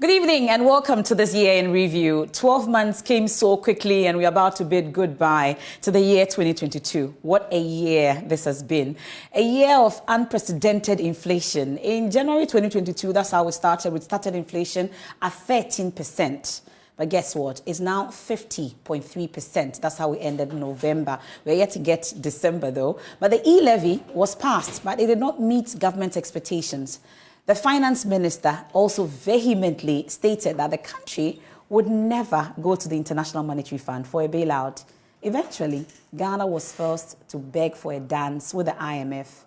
Good evening and welcome to this year in review. 12 months came so quickly and we're about to bid goodbye to the year 2022. What a year this has been. A year of unprecedented inflation. In January 2022, that's how we started. We started inflation at 13%. But guess what? It's now 50.3%. That's how we ended November. We're yet to get December though. But the e-levy was passed, but it did not meet government expectations. The finance minister also vehemently stated that the country would never go to the International Monetary Fund for a bailout. Eventually, Ghana was forced to beg for a dance with the IMF.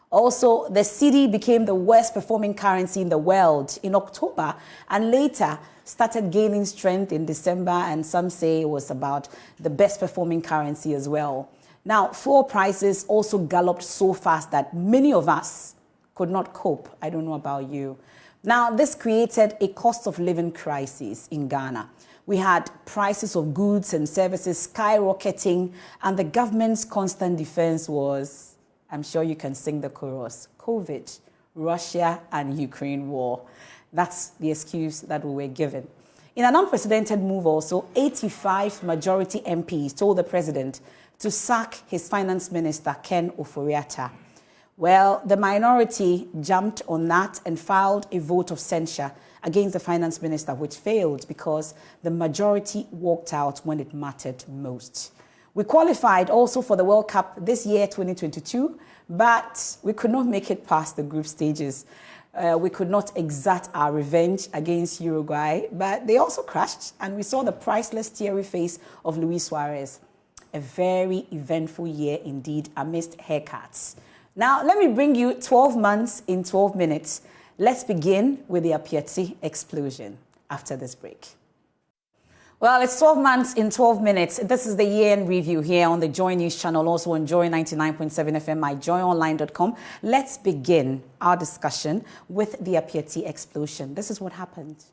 Also, the cedi became the worst performing currency in the world in October and later started gaining strength in December, and some say it was about the best performing currency as well. Now, fuel prices also galloped so fast that many of us could not cope. I don't know about you. Now, this created a cost of living crisis in Ghana. We had prices of goods and services skyrocketing, and the government's constant defense was, I'm sure you can sing the chorus, COVID, Russia and Ukraine war. That's the excuse that we were given. In an unprecedented move also, 85 majority MPs told the president to sack his finance minister, Ken Ofori-Atta. Well, the minority jumped on that and filed a vote of censure against the finance minister, which failed because the majority walked out when it mattered most. We qualified also for the World Cup this year, 2022, but we could not make it past the group stages. We could not exact our revenge against Uruguay, but they also crashed, and we saw the priceless, teary face of Luis Suarez. A very eventful year indeed amidst haircuts. Now, let me bring you 12 months in 12 minutes. Let's begin with the Apiati explosion after this break. Well, it's 12 months in 12 minutes. This is the year in review here on the JoyNews channel, also on Joy 99.7 FM, myjoyonline.com. Let's begin our discussion with the Apiati explosion. This is what happened.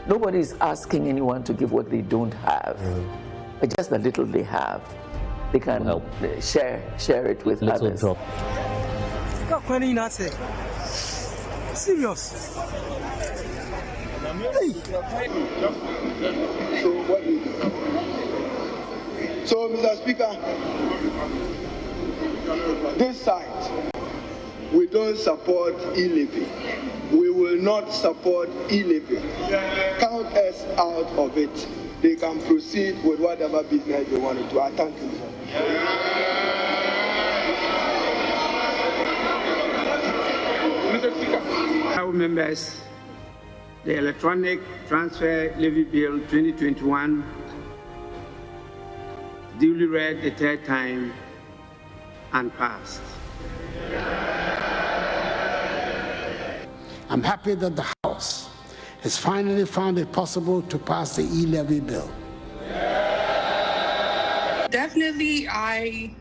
Nobody is asking anyone to give what they don't have. Just the little they have, they can help share it with little others. Drop. Serious. So, Mr. Speaker, this side, we don't support e-levy. We will not support e-levy. Count us out of it. They can proceed with whatever business they want to do. I thank you. Mr. Speaker, House members, the Electronic Transfer Levy Bill 2021 duly read the third time and passed. I'm happy that the House has finally found it possible to pass the e-levy bill. Definitely, I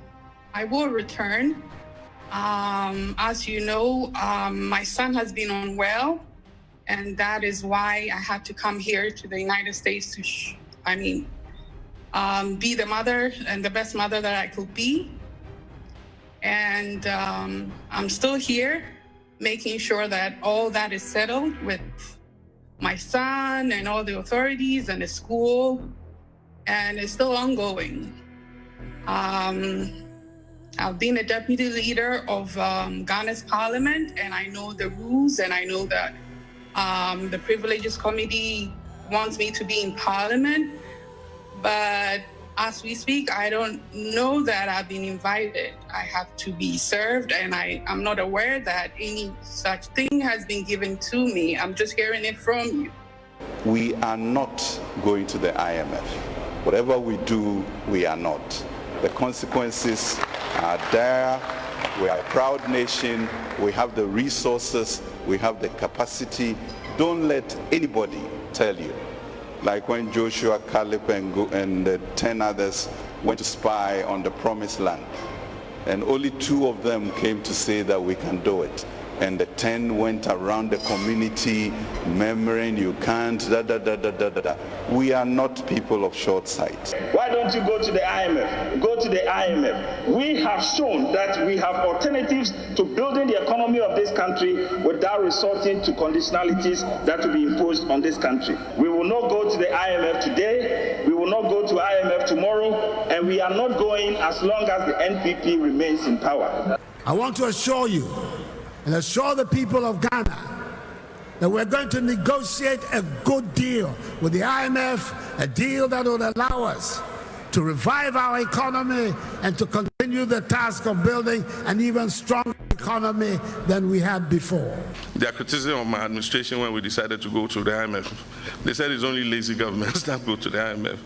will return. As you know, my son has been unwell, and that is why I had to come here to the United States to, be the mother and the best mother that I could be. And I'm still here, making sure that all that is settled with my son and all the authorities and the school, and it's still ongoing. I've been a deputy leader of Ghana's parliament, and I know the rules, and I know that the Privileges Committee wants me to be in parliament, but as we speak, I don't know that I've been invited. I have to be served, and I'm not aware that any such thing has been given to me. I'm just hearing it from you. We are not going to the IMF. Whatever we do, we are not. The consequences are there. We are a proud nation. We have the resources. We have the capacity. Don't let anybody tell you. Like when Joshua, Caleb, and the 10 others went to spy on the promised land. And only 2 of them came to say that we can do it. And the 10 went around the community murmuring, you can't, We are not people of short sight. Why don't you go to the IMF? Go to the IMF. We have shown that we have alternatives to building the economy of this country without resorting to conditionalities that will be imposed on this country. We will not go to the IMF today. We will not go to IMF tomorrow. And we are not going as long as the NPP remains in power. I want to assure you and assure the people of Ghana that we're going to negotiate a good deal with the IMF, a deal that will allow us to revive our economy and to continue the task of building an even stronger economy than we had before. Their criticism of my administration when we decided to go to the IMF, they said it's only lazy governments that go to the IMF.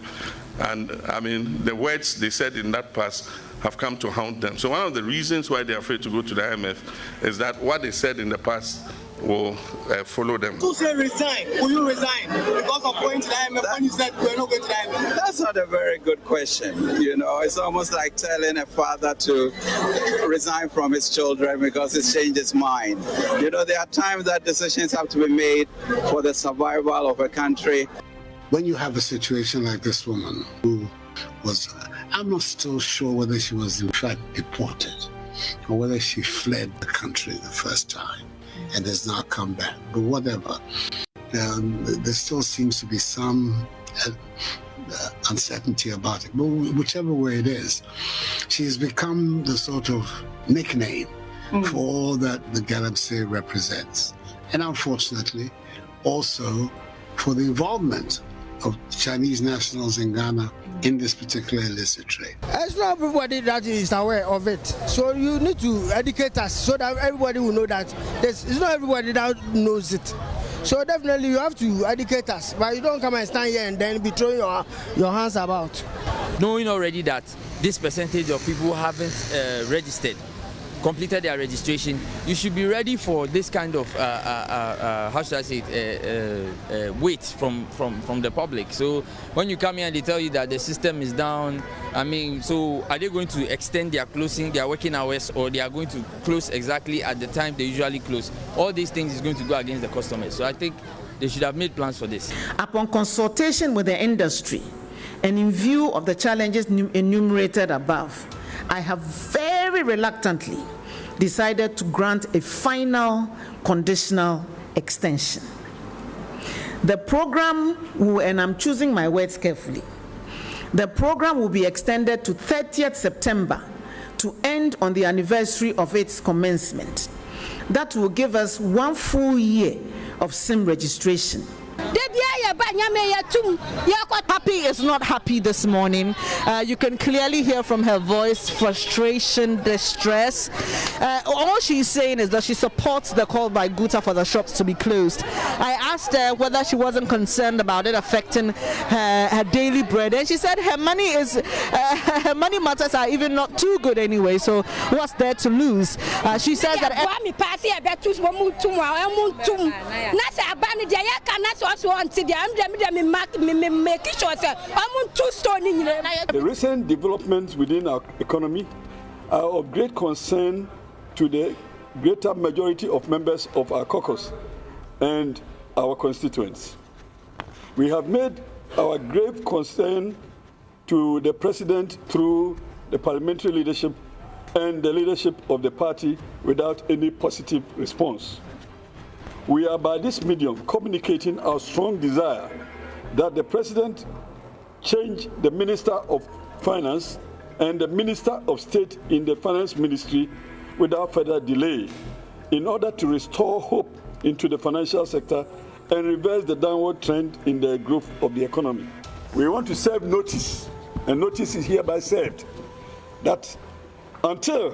And I mean, the words they said in that past have come to haunt them. So one of the reasons why they're afraid to go to the IMF is that what they said in the past will follow them. Who say resign? Will you resign because of going to the IMF when you said we're not going to the IMF? That's not a very good question. You know, it's almost like telling a father to resign from his children because he's changed his mind. You know, there are times that decisions have to be made for the survival of a country. When you have a situation like this woman who was, I'm not still sure whether she was in fact deported or whether she fled the country the first time and has now come back, but whatever. There still seems to be some uncertainty about it, but whichever way it is, she has become the sort of nickname for all that the Galamsey represents. And unfortunately, also for the involvement of Chinese nationals in Ghana in this particular illicit trade. It's not everybody that is aware of it. So you need to educate us so that everybody will know that it's not everybody that knows it. So definitely you have to educate us, but you don't come and stand here and then be throwing your hands about. Knowing already that this percentage of people who haven't registered, completed their registration, you should be ready for this kind of how should I say it, weight from the public. So when you come here and they tell you that the system is down, I mean, so are they going to extend their working hours, or they are going to close exactly at the time they usually close? All these things is going to go against the customers. So I think they should have made plans for this. Upon consultation with the industry and in view of the challenges enumerated above, I have very reluctantly decided to grant a final conditional extension. The program will, and I'm choosing my words carefully, the program will be extended to 30th September to end on the anniversary of its commencement. That will give us 1 full year of SIM registration. Happy is not happy this morning. You can clearly hear from her voice frustration, distress. All she's saying is that she supports the call by Guta for the shops to be closed. I asked her whether she wasn't concerned about it affecting her daily bread, and she said her money matters are even not too good anyway, so what's there to lose? She says that the recent developments within our economy are of great concern to the greater majority of members of our caucus and our constituents. We have made our grave concern to the President through the parliamentary leadership and the leadership of the party without any positive response. We are by this medium communicating our strong desire that the President change the Minister of Finance and the Minister of State in the Finance Ministry without further delay in order to restore hope into the financial sector and reverse the downward trend in the growth of the economy. We want to serve notice, and notice is hereby served, that until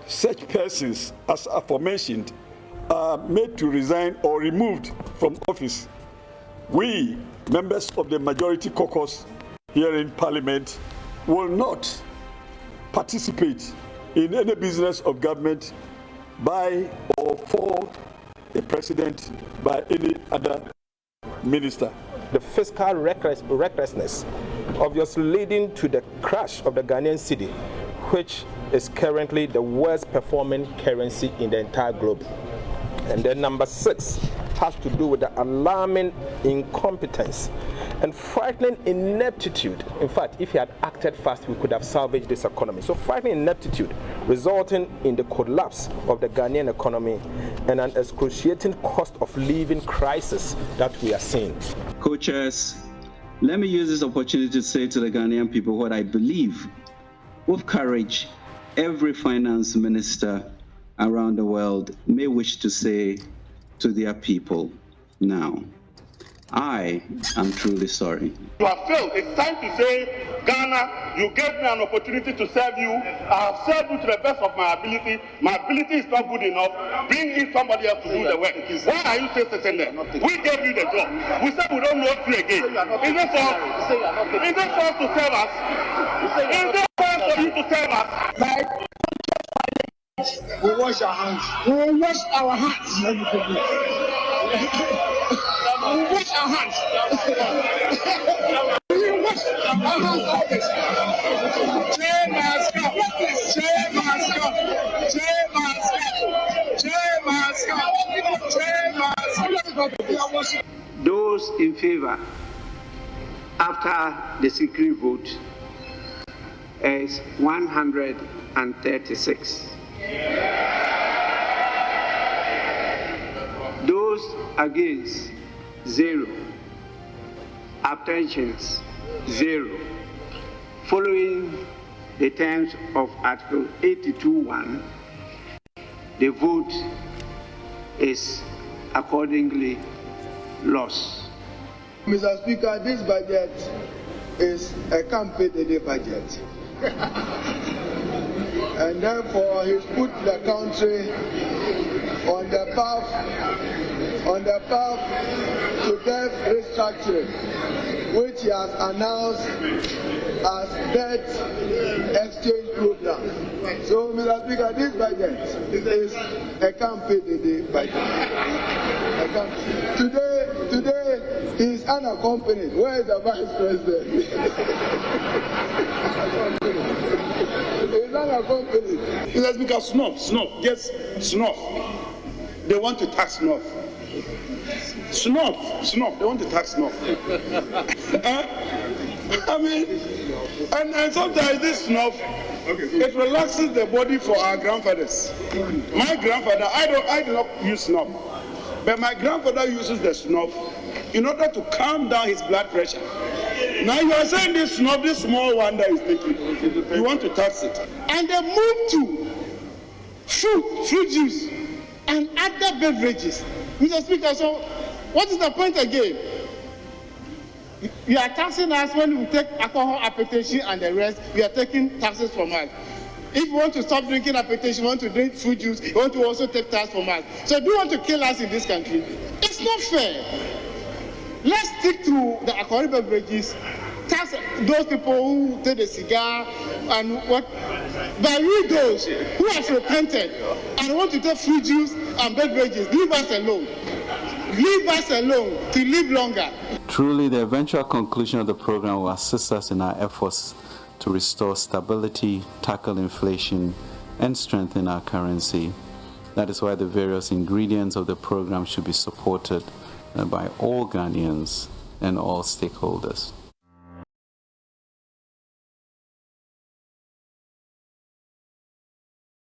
such persons as aforementioned are made to resign or removed from office, We, members of the majority caucus here in Parliament, will not participate in any business of government by or for the president, by any other minister. The fiscal recklessness obviously leading to the crash of the Ghanaian cedi, which is currently the worst performing currency in the entire globe. And then number 6 has to do with the alarming incompetence and frightening ineptitude. In fact, if he had acted fast, we could have salvaged this economy. So frightening ineptitude resulting in the collapse of the Ghanaian economy and an excruciating cost of living crisis that we are seeing. Co-chairs, let me use this opportunity to say to the Ghanaian people what I believe. With courage, every finance minister around the world may wish to say to their people now. I am truly sorry. You have failed. It's time to say, Ghana, you gave me an opportunity to serve you. I have served you to the best of my ability. My ability is not good enough. Bring in somebody else to do the work. Why are you still sitting there? We gave you the job. We said we don't know you again. Is it false to serve us? Is it false for you to serve us? We wash our hands. We wash our hands. We wash our hands. We wash our hands always. Jay must come. Jay must come. Jay must come. Jay must come. Jay must come. Those in favor after the secret vote is 136. Those against, 0. Abstentions, 0. Following the terms of Article 82(1), the vote is accordingly lost. Mr. Speaker, this budget is a campaign budget. And therefore he's put the country on the path to debt restructuring, which he has announced as debt exchange program. So, Mr. Speaker, this budget is a campaign budget. Today he is unaccompanied. Where is the Vice President? He's unaccompanied. Mr. Speaker, snuff, yes, snuff. They want to tax snuff. Snuff, they want to tax snuff. I mean, and sometimes this snuff, it relaxes the body for our grandfathers. My grandfather, I do not use snuff, but my grandfather uses the snuff in order to calm down his blood pressure. Now you are saying this snuff, this small one that is taking, you want to tax it. And they move to fruit juice and other beverages. Mr. Speaker, so what is the point again? You are taxing us when we take alcohol application and the rest, you are taking taxes from us. If you want to stop drinking application, you want to drink fruit juice, you want to also take tax from us. So do you want to kill us in this country? It's not fair. Let's stick to the alcoholic beverages, tax those people who take the cigar and what, but we those who have repented and want to take fruit juice and beverages, leave us alone. Leave us alone to live longer. Truly, the eventual conclusion of the program will assist us in our efforts to restore stability, tackle inflation, and strengthen our currency. That is why the various ingredients of the program should be supported by all Ghanaians and all stakeholders.